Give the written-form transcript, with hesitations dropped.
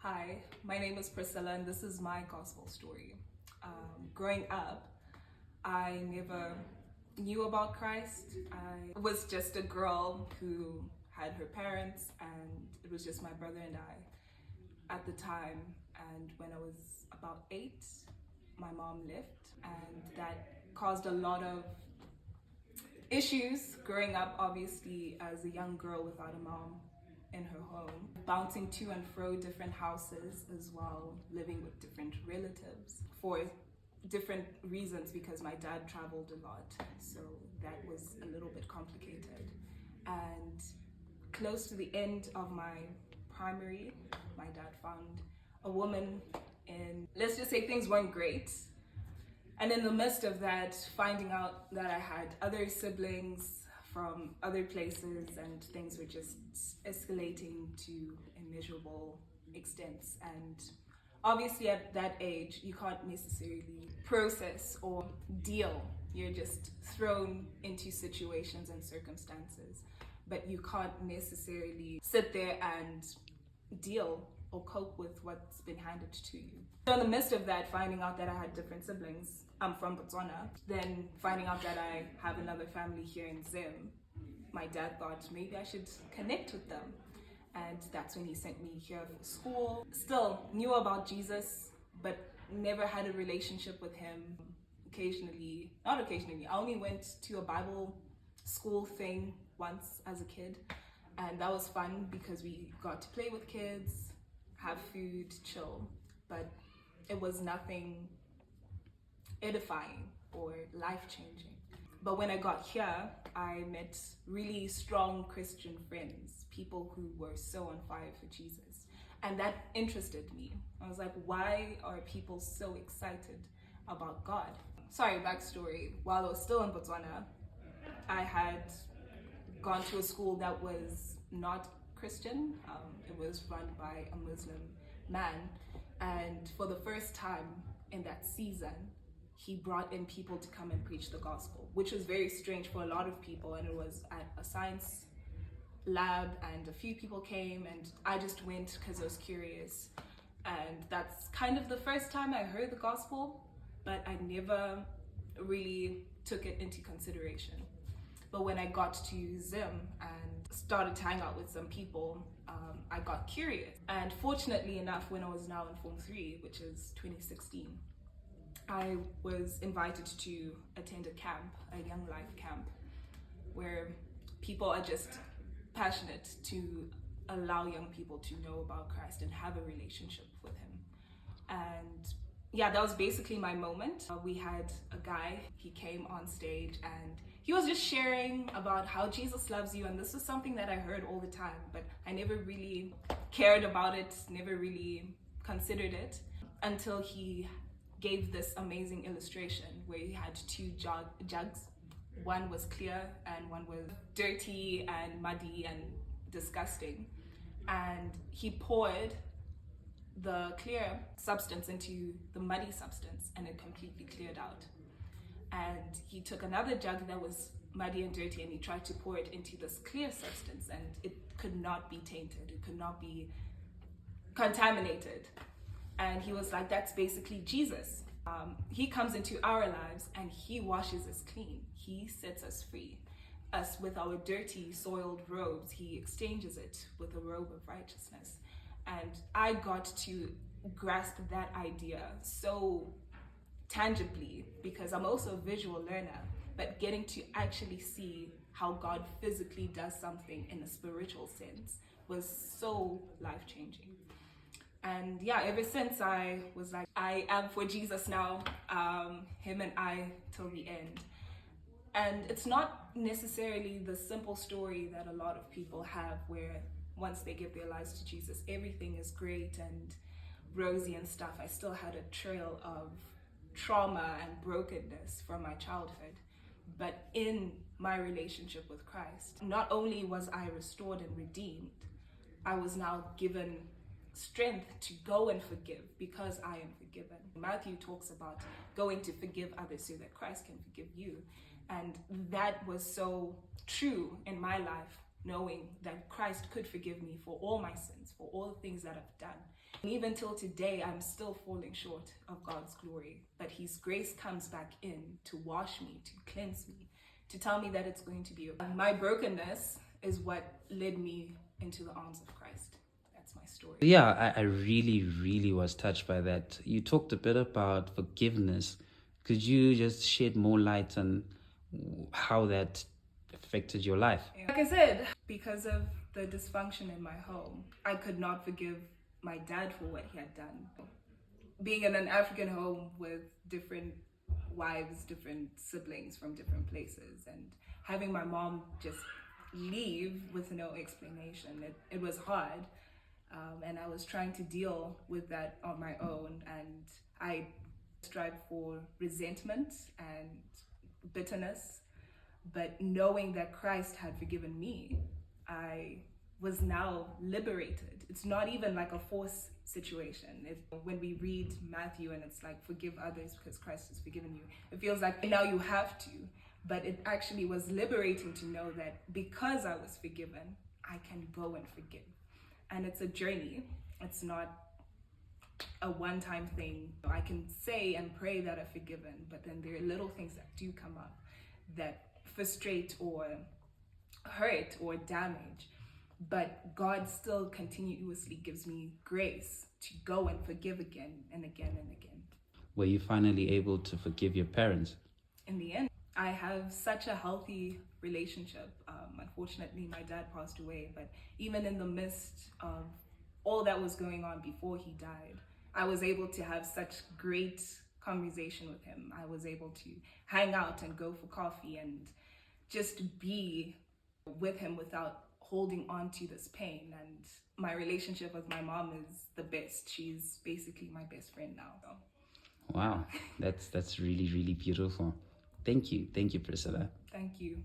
Hi, my name is Priscilla and this is my gospel story. Growing up, I never knew about Christ. I was just a girl who had her parents, and it was just my brother and I at the time. And when I was about 8, my mom left, and that caused a lot of issues growing up, obviously, as a young girl without a mom in her home, bouncing to and fro different houses as well, living with different relatives for different reasons because my dad traveled a lot, so that was a little bit complicated. And close to the end of my primary, my dad found a woman, and let's just say things weren't great. And in the midst of that, finding out that I had other siblings from other places and things were just escalating to immeasurable extents. And obviously at that age, you can't necessarily process or deal. You're just thrown into situations and circumstances, but you can't necessarily sit there and deal or cope with what's been handed to you. So in the midst of that, finding out that I had different siblings, I'm from Botswana, then finding out that I have another family here in Zim, my dad thought maybe I should connect with them. And that's when he sent me here for school. Still knew about Jesus, but never had a relationship with him. Not occasionally, I only went to a Bible school thing once as a kid. And that was fun because we got to play with kids, have food, chill. But it was nothing edifying or life-changing. But when I got here, I met really strong Christian friends, people who were so on fire for Jesus. And that interested me. I was like, why are people so excited about God? Sorry, backstory. While I was still in Botswana, I had gone to a school that was not Christian. It was run by a Muslim man. And for the first time in that season, he brought in people to come and preach the gospel, which was very strange for a lot of people. And it was at a science lab, and a few people came, and I just went because I was curious. And that's kind of the first time I heard the gospel, but I never really took it into consideration. But when I got to Zim and started to hang out with some people, I got curious. And fortunately enough, when I was now in Form 3, which is 2016, I was invited to attend a camp, a Young Life camp, where people are just passionate to allow young people to know about Christ and have a relationship with him. And yeah, that was basically my moment. We had a guy, he came on stage and he was just sharing about how Jesus loves you, and this was something that I heard all the time, but I never really cared about it, never really considered it, until he gave this amazing illustration where he had 2 jugs. One was clear and one was dirty and muddy and disgusting. And he poured the clear substance into the muddy substance, and it completely cleared out. And he took another jug that was muddy and dirty, and he tried to pour it into this clear substance, and it could not be tainted, it could not be contaminated. And he was like, that's basically Jesus. He comes into our lives and he washes us clean. He sets us free. Us with our dirty, soiled robes, he exchanges it with a robe of righteousness. And I got to grasp that idea so tangibly because I'm also a visual learner, but getting to actually see how God physically does something in a spiritual sense was so life-changing. And yeah, ever since I was like, I am for Jesus now, him and I till the end. And it's not necessarily the simple story that a lot of people have where once they give their lives to Jesus, everything is great and rosy and stuff. I still had a trail of trauma and brokenness from my childhood. But in my relationship with Christ, not only was I restored and redeemed, I was now given strength to go and forgive because I am forgiven. Matthew talks about going to forgive others so that Christ can forgive you. And that was so true in my life knowing that Christ could forgive me for all my sins, for all the things that I've done. And even till today, I'm still falling short of God's glory. But his grace comes back in to wash me, to cleanse me, to tell me that it's going to be okay. My brokenness is what led me into the arms of Christ. That's my story. Yeah, I really, really was touched by that. You talked a bit about forgiveness. Could you just shed more light on how that affected your life? Like I said, because of the dysfunction in my home, I could not forgive my dad for what he had done. Being in an African home with different wives, different siblings from different places, and having my mom just leave with no explanation, it was hard. And I was trying to deal with that on my own, and I strived for resentment and bitterness. But knowing that Christ had forgiven me, I was now liberated. It's not even like a forced situation. When we read Matthew and it's like, forgive others because Christ has forgiven you, it feels like now you have to. But it actually was liberating to know that because I was forgiven, I can go and forgive. And it's a journey. It's not a one-time thing. I can say and pray that I'm forgiven, but then there are little things that do come up that frustrate or hurt or damage. But God still continuously gives me grace to go and forgive again and again and again. Were you finally able to forgive your parents? In the end, I have such a healthy relationship. Unfortunately, my dad passed away, but even in the midst of all that was going on before he died, I was able to have such great conversation with him. I was able to hang out and go for coffee and just be with him without holding on to this pain. And my relationship with my mom is the best. She's basically my best friend now. So. Wow, that's really, really beautiful. Thank you, Priscilla. Thank you.